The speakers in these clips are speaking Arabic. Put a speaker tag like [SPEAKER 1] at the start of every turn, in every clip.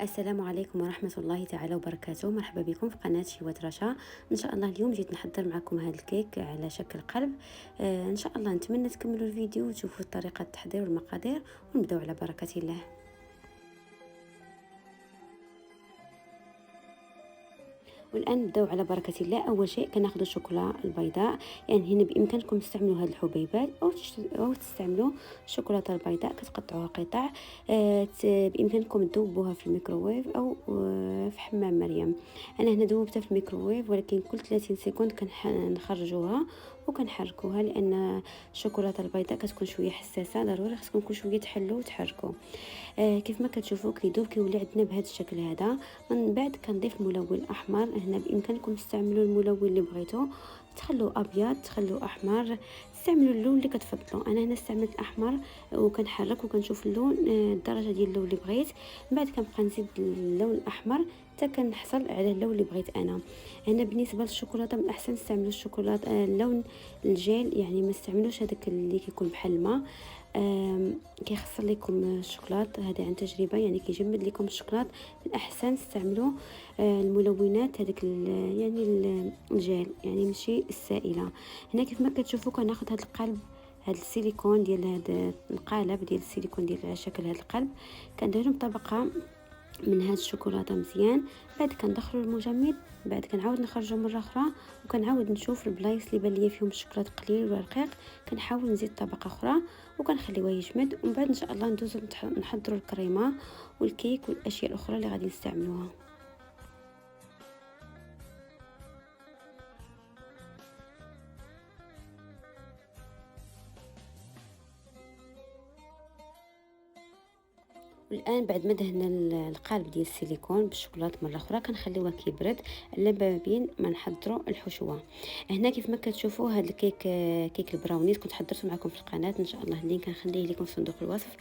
[SPEAKER 1] السلام عليكم ورحمة الله تعالى وبركاته. مرحبا بكم في قناة شيوات رشا. إن شاء الله اليوم جيت نحضر معكم هذا الكيك على شكل قلب. إن شاء الله نتمنى تكملوا الفيديو وتشوفوا طريقة التحضير والمقادير، ونبداو على بركة الله. والان نبداو على بركه الله. اول شيء كناخذ الشوكولا البيضاء، يعني هنا بامكانكم تستعملوا هذه الحبيبات او تستعملوا الشوكولاته البيضاء كتقطعوها قطع. بامكانكم تذوبوها في الميكروويف او في حمام مريم. انا هنا ذوبتها في الميكروويف، ولكن كل 30 سكوند كنخرجوها وكنحركوها، لان الشوكولاته البيضاء كتكون شويه حساسه، ضروري خصكم كل شويه تحلوا وتحركوا. كيف ما كتشوفوا كيدوب كيولي عندنا بهذا الشكل هذا. من بعد كنضيف الملون الاحمر. هنا بامكانكم تستعملوا الملون اللي بغيتو، تخلوه ابيض تخلوه احمر، استعملوا اللون اللي كتفضلوا. انا هنا استعملت احمر وكنحرك وكنشوف اللون الدرجه ديال اللون اللي بغيت. من بعد كنبقى نزيد اللون الاحمر حتى كنحصل على اللون اللي بغيت انا. هنا بالنسبه للشوكولاته من الاحسن تستعملوا الشوكولاته اللون الجيل، يعني ما استعملوش هذاك اللي كيكون بحال الماء. كيخسر لكم الشوكولات، هذا عن تجربه، يعني كيجمد لكم الشوكولات. الاحسن تستعملوا الملونات هذيك يعني الجيل، يعني ماشي السائله. هنا كيف ما كتشوفوا كناخذ هذا القلب، هذا السيليكون ديال هذا القالب ديال السيليكون ديال على شكل هذا القلب، كنديرهم طبقه من هاد الشوكولاته مزيان. بعد كندخلوا المجمد، بعد كنعاود نخرجوا مره اخرى وكنعاود نشوف البلايص اللي بان ليا فيهم الشوكولاته قليل ولا رقيق، كنحاول نزيد طبقه اخرى وكنخليوه يجمد. ومن بعد ان شاء الله ندوزو نحضروا الكريمه والكيك والاشياء الاخرى اللي غادي نستعملوها. والان بعد ما دهنا القالب ديال السيليكون بالشوكولاط مره اخرى كنخليوه كيبرد على ما بين ما نحضروا الحشوه. هنا كيف ما كتشوفوا هذا الكيك كيك البراونيز كنت حضرته معكم في القناه، ان شاء الله اللينك كنخليه لكم في صندوق الوصف.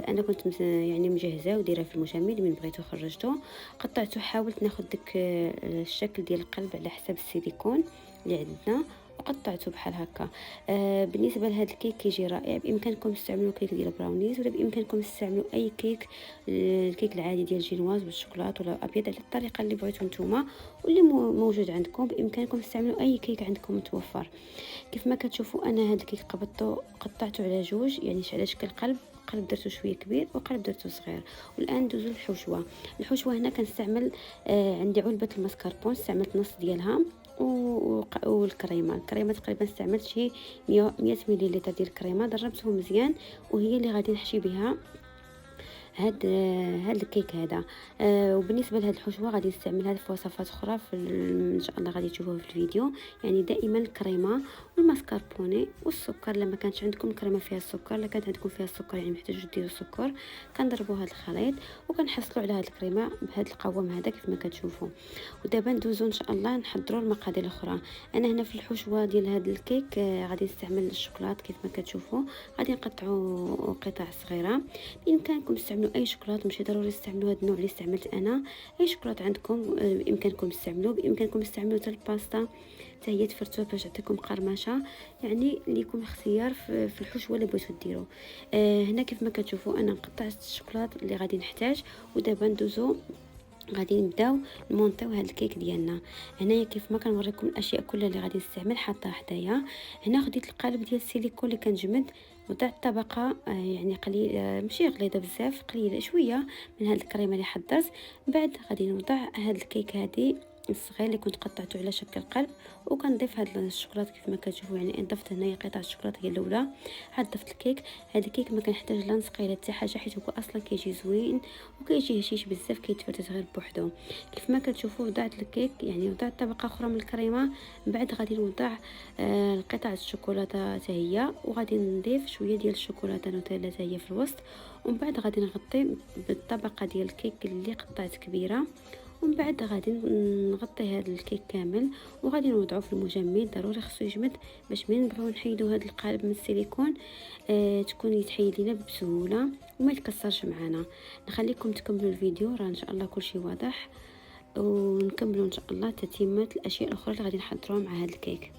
[SPEAKER 1] انا كنت يعني مجهزه ودايره في المجمد، من بغيتو خرجته قطعته، حاولت ناخذ داك الشكل ديال القلب على حساب السيليكون اللي عندنا وقطعته بحال هكا. بالنسبه لهذا الكيك كيجي رائع. بامكانكم تستعملوا كيك ديال براونيز، ولا بامكانكم تستعملوا اي كيك، الكيك العادي ديال جينواز بالشوكولاط ولا ابيض، على الطريقه اللي بغيتو نتوما واللي موجود عندكم. بامكانكم تستعملوا اي كيك عندكم متوفر. كيف ما كتشوفوا انا هذا الكيك قطعته على جوج، يعني على شكل قلب، قلب درته شويه كبير وقلب درته صغير. والان ندوزو للحشوه. الحشوه هنا كنستعمل عندي علبه المسكربون، استعملت نص ديالها والكريمه تقريبا استعملت شي 100 مليلتر ديال الكريمه، ضربتهم مزيان وهي اللي غادي نحشي بها هاد الكيك هذا. وبالنسبه لهاد الحشوه غادي نستعملها في وصفات اخرى ان شاء الله غادي تشوفوها في الفيديو. يعني دائما الكريمه والماسكربوني والسكر، لما كانت عندكم الكريمه فيها السكر، لا كانت عندكم فيها السكر يعني محتاجوا ديروا السكر، كنضربوا هذا الخليط وكنحصلوا على هذه الكريمه بهذا القوام هذا كيف ما كتشوفوا. ودابا ندوزو ان شاء الله نحضروا المقادير الاخرى. انا هنا في الحشوه ديال هذا الكيك غادي نستعمل الشوكولات كيف ما كتشوفوا، غادي نقطعوا قطع صغيره. بامكانكم تستعملوا اي شوكولاته، ماشي ضروري تستعملوا هذا النوع اللي استعملت انا، اي شوكولاته عندكم بامكانكم تستعملوا. بامكانكم تستعملوا حتى الباستا حتى هي تفرتوها باش تعطيكم قرمشه، يعني ليكم اختيار في الحشوه اللي بغيتو ديروا. هنا كيف ما كتشوفوا انا قطعت الشوكولاته اللي غادي نحتاج. ودابا ندوزو غادي نبداو نمونطيو هذا الكيك ديالنا. هنايا كيف ما كنوريكم الاشياء كلها اللي غادي نستعمل حاطها حدايا. هنا خديت القالب ديال السيليكون اللي كنجمد وضعت طبقه يعني قليل، ماشي غليظه بزاف، قليله شويه من هذه الكريمه اللي حضرت. بعد غادي نوضع هذا الكيك هذه الصغير اللي كنت قطعته على شكل قلب، وكنضيف هاد الشوكولاته كيف ما كتشوفوا. يعني ضفت هنايا قطع الشوكولاته هي الاولى، عاد ضفت الكيك. هذا الكيك ما كنحتاج لا نسقيه لا حتى حاجه، حيت هو اصلا كيجي زوين وكيجي هشيش بزاف، كيتفرت غير بوحدو. كيف ما كتشوفوا وضعت الكيك، يعني وضعت طبقه اخرى من الكريمه. من بعد غادي نوضع قطعه الشوكولاته حتى هي، وغادي نضيف شويه ديال الشوكولاته نوتيلا حتى هي في الوسط. ومن بعد غادي نغطي بالطبقه ديال الكيك اللي قطعت كبيره. ومن بعد غادي نغطي هذا الكيك كامل وغادي نوضعه في المجمد. ضروري خصو يجمد باش ملي نبغيو نحيدو هذا القالب من السيليكون تكون يتحيد لينا بسهوله وما يتكسرش معنا. نخليكم تكملوا الفيديو، راه ان شاء الله كل شيء واضح، ونكملوا ان شاء الله تتمه الاشياء الاخرى اللي غادي نحضروها مع هذا الكيك.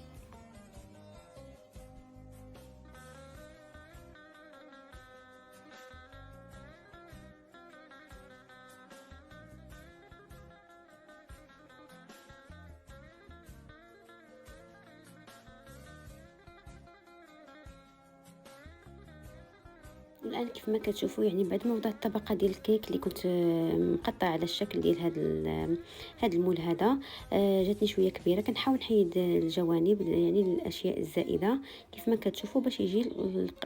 [SPEAKER 1] والان كيف ما كتشوفوا يعني بعد ما وضعت الطبقه ديال الكيك اللي كنت مقطعه على الشكل ديال هذا المول هذا، جاتني شويه كبيره. كنحاول نحيد الجوانب يعني الاشياء الزائده كيف ما كتشوفوا باش يجي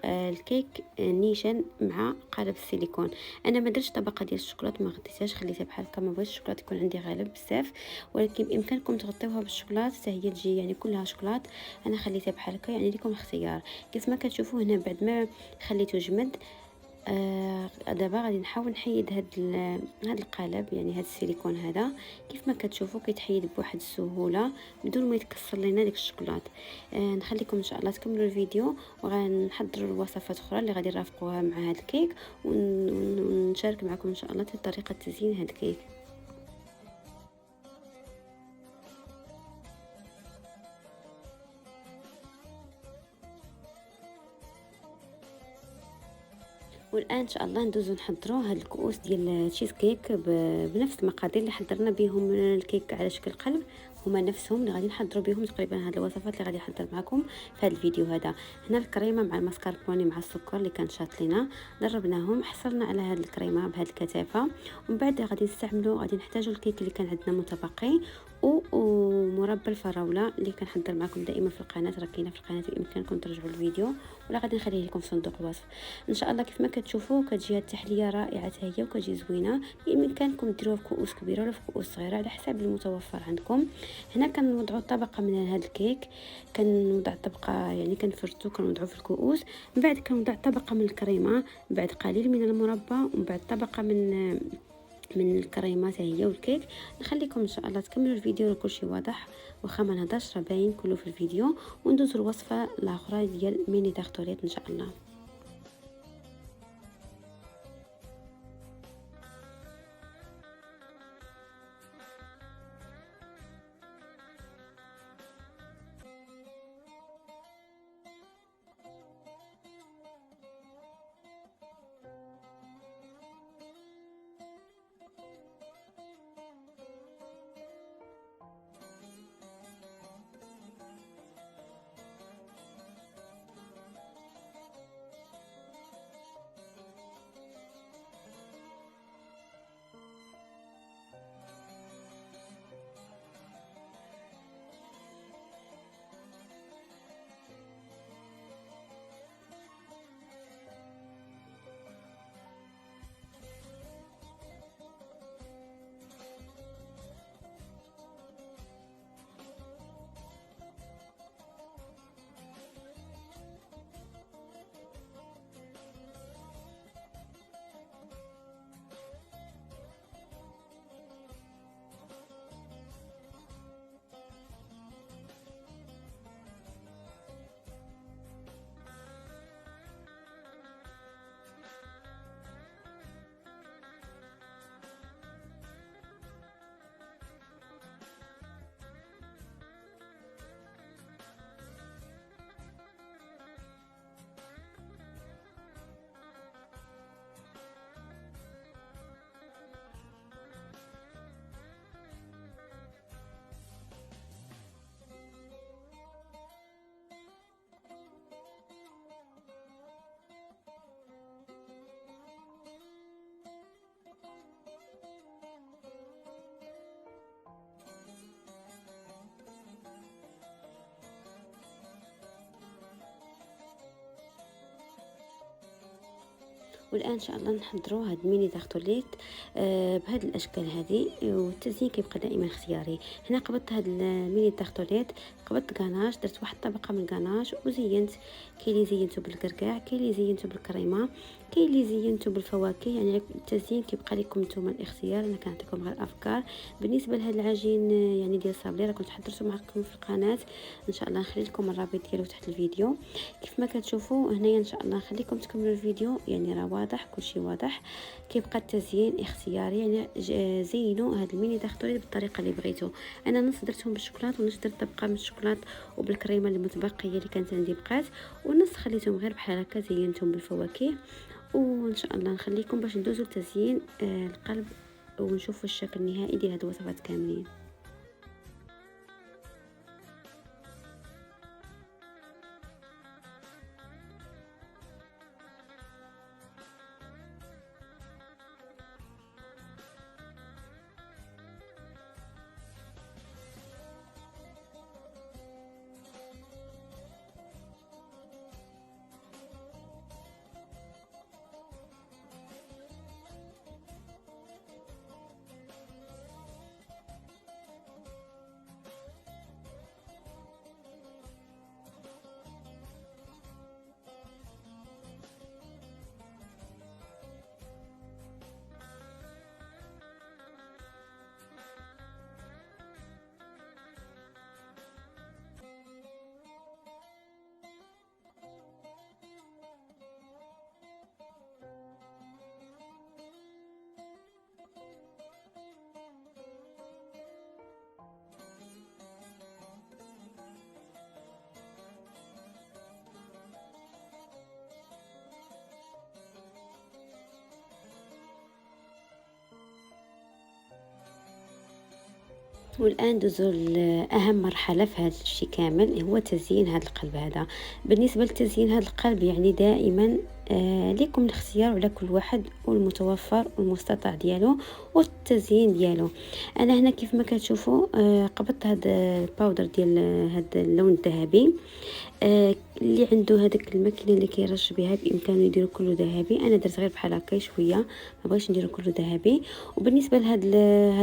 [SPEAKER 1] الكيك نيشان مع قالب السيليكون. انا ما درتش طبقه ديال الشوكولاته، ما غطيتهاش، خليتها بحال هكا. ما بغيتش الشوكولاته يكون عندي غالب بزاف، ولكن بامكانكم تغطيوها بالشوكولاته حتى هي تجي يعني كلها شوكولاته. انا خليتها بحال هكا، يعني لكم اختيار. كيف ما كتشوفوا هنا بعد ما خليته جمد، دابا غادي نحاول نحيد هاد القالب، يعني هاد السيليكون هذا. كيف ما كتشوفوا كيتحيد بواحد السهوله بدون ما يتكسر لينا ديك الشوكولات. نخليكم ان شاء الله تكملوا الفيديو، وغنحضروا الوصفات اخرى اللي غادي نرافقوها مع هاد الكيك، ونشارك معكم ان شاء الله طريقه تزيين هاد الكيك. والان ان شاء الله ندوزو نحضروا هاد الكؤوس ديال التشيز كيك بنفس المقادير اللي حضرنا بهم الكيك على شكل قلب. هما نفسهم اللي غادي نحضروا بهم تقريبا هاد الوصفات اللي غادي نحضر معكم في هذا الفيديو هذا. هنا الكريمه مع المسكربوني مع السكر اللي كان شاط لينا، دربناهم، حصلنا على هاد الكريمه بهاد الكثافه. ومن بعد غادي نحتاجوا الكيك اللي كان عندنا متبقي، ومربى الفراوله اللي كنحضر معكم دائما في القناه، راه كاينه في القناه، بامكانكم ترجعوا الفيديو ولا غادي نخليه لكم في صندوق الوصف ان شاء الله. كيف ما كتشوفوا كتجي هاد التحليه رائعه هي، وكتجي زوينه. بامكانكم ديروها في كؤوس كبيره ولا في كؤوس صغيره على حسب المتوفر عندكم. هنا كنوضعوا طبقه من هذا الكيك، كنوضع طبقه يعني كنفرتو كنوضعوا في الكؤوس. من بعد كنوضع طبقه من الكريمه، من بعد قليل من المربى، ومن بعد طبقه من الكريمات هي والكيك. نخليكم ان شاء الله تكملوا الفيديو كل شيء واضح، واخا ما نهضرش راه باين كله في الفيديو. وندوزوا الوصفه الاخرى ديال ميني تارتوريت ان شاء الله. والان ان شاء الله نحضروا هاد ميني تارتوليت بهاد الاشكال هذه. والتزيين كيبقى دائما اختياري. هنا قبضت هاد الميني تارتوليت، قبضت غاناش، درت واحد الطبقه من الغاناش وزينت. كاين اللي زينته بالكركاع، كاين اللي زينته بالكريمه، كاين اللي زينته بالفواكه. يعني التزيين كيبقى لكم نتوما الاختيار، انا كنعطيكم غير افكار. بالنسبه لهاد العجين يعني ديال الصابلي راه كنت حضرته معكم في القناه، ان شاء الله نخلي لكم الرابط ديالو تحت الفيديو. كيف ما كتشوفوا هنايا ان شاء الله نخليكم تكملوا الفيديو، يعني راه واضح كل شيء واضح. كيبقى التزيين اختياري، يعني زينوا هاد الميني تارتوليت بالطريقه اللي بغيتو. انا نص درتهم بالشوكولاط، ونص درت طبقه من الشوكولاط وبالكريمه اللي متبقيه اللي كانت عندي بقات، ونص خليتهم غير بحال هكا زينتهم بالفواكه. وان شاء الله نخليكم باش ندوزو لتزيين القلب، ونشوفوا الشكل النهائي ديال هاد الوصفات كاملين. والآن ندوزو لأهم مرحلة في هذا الشيء كامل، هو تزيين هذا القلب هذا. بالنسبة لتزيين هذا القلب يعني دائما ليكم الاختيار على كل واحد والمتوفر والمستطاع ديالو والتزيين ديالو. انا هنا كيف ما كتشوفوا قبضت هذا الباودر ديال هذا اللون الذهبي. اللي عنده هذاك الماكينه اللي كيرش بها بامكانه يديروا كله ذهبي. انا درت غير بحال هكا شويه، ما بغيتش نديرو كله ذهبي. وبالنسبه هاد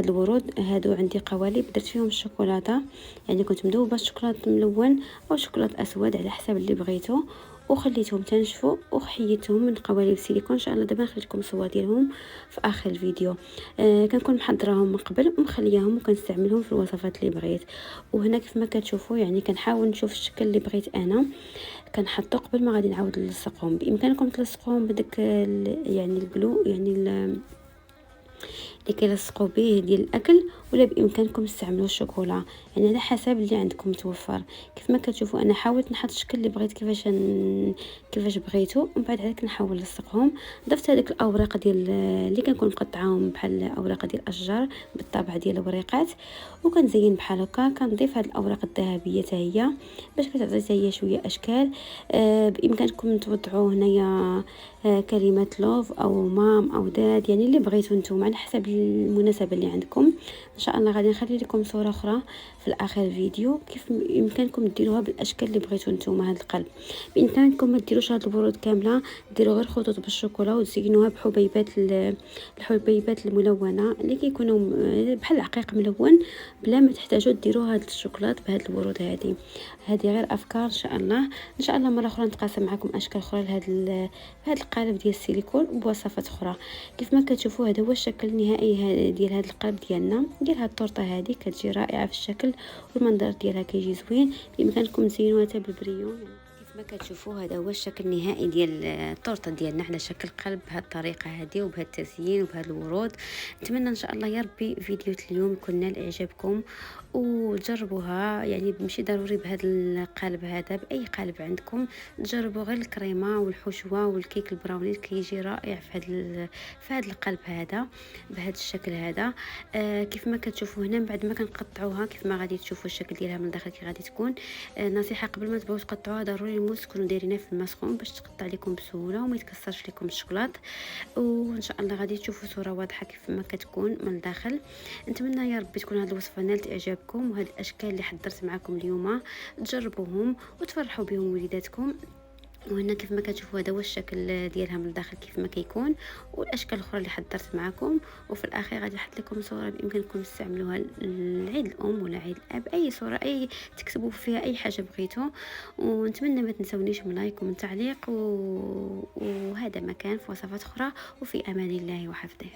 [SPEAKER 1] الورود هادو عندي قوالب درت فيهم الشوكولاته، يعني كنت مذوبه الشوكولاط ملون او شوكولاط اسود على حسب اللي بغيتو، وخليتهم تنشفوا وحيدتهم من قوالب السيليكون. ان شاء الله دابا نخرج لكم الصور ديالهم في اخر الفيديو. كنكون محضراهم من قبل ومخلياهم وكنستعملهم في الوصفات اللي بغيت. وهنا كيف ما كتشوفوا يعني كنحاول نشوف الشكل اللي بغيت انا كنحطو قبل ما غادي نعاود نلصقهم. بامكانكم تلصقوهم بداك يعني الجلو، يعني اللي كيلصقوا به ديال الاكل، ولا بامكانكم تستعملوا الشوكولا، يعني على حسب اللي عندكم متوفر. كيف ما كتشوفوا انا حاولت نحط الشكل اللي بغيت كيفاش بغيتو، ومن بعد عاد كنحاول نلصقهم. ضفت هذيك الاوراق ديال اللي كنكون مقطعاهم بحال اوراق ديال الاشجار بالطبع ديال الوريقات، وكنزين بحال هكا. كنضيف هذه الاوراق الذهبيه حتى هي باش كتعطي حتى هي شويه اشكال. بامكانكم توضعوا هنايا كلمه لوف او مام او داد، يعني اللي بغيتو نتوما على حسب المناسبه اللي عندكم. ان شاء الله غادي نخلي لكم صوره اخرى في الاخر الفيديو كيف بامكانكم ديروها بالاشكال اللي بغيتو نتوما. هذا القلب بامكانكم ما ديروش هاد الورود كامله، ديروا غير خطوط بالشوكولا وتزينوها بحبيبات الملونه اللي كيكونوا بحال العقيق ملون، بلا ما تحتاجوا ديروا هاد الشوكولات بهاد الورود. هذه غير افكار. ان شاء الله مره اخرى نتقاسم معكم اشكال اخرى لهذا القالب ديال السيليكون بوصفات اخرى. كيف ما كتشوفوا هذا هو الشكل النهائي ديال هذا القالب ديالنا، ديال هاد الطورطه هذه كتجي رائعه في الشكل، والمنظر ديالها كيجي زوين. بامكانكم تزينوها حتى بالبريون. كيف ما كتشوفوا هذا هو الشكل النهائي ديال الطورطه ديالنا على شكل قلب بهذه الطريقه هذه وبهذا التزيين وبهذا الورود. نتمنى ان شاء الله يا ربي فيديو اليوم يكون نال اعجابكم وتجربوها. يعني ماشي ضروري بهذا القالب هذا، باي قالب عندكم تجربوا غير الكريمه والحشوه والكيك البراوني كيجي رائع في هذا القالب هذا بهذا الشكل هذا. كيف ما كتشوفوا هنا من بعد ما كنقطعوها كيف ما غادي تشوفوا الشكل ديالها من الداخل كي غادي تكون. نصيحه قبل ما تبغيو تقطعوها ضروري الموس تكونوا دايرينها في الماء سخون باش تقطع لكم بسهوله وما يتكسرش لكم الشوكولات. وان شاء الله غادي تشوفوا صوره واضحه كيف ما كتكون من الداخل. نتمنى يا ربي تكون هذه الوصفه نالت اعجابكم، وهاد الاشكال اللي حضرت معكم اليوم تجربوهم وتفرحوا بهم وليداتكم. وهنا كيف ما كتشوفوا هذا هو الشكل ديالها من الداخل كيف ما كيكون، والاشكال الاخرى اللي حضرت معكم. وفي الاخير غادي نحط لكم صوره بامكانكم تستعملوها لعيد الام ولا عيد الاب، اي صوره اي تكتبوا فيها اي حاجه بغيتو. ونتمنى ما تنسونيش من لايك ومن تعليق وهذا مكان في وصفات اخرى، وفي امان الله وحفظه.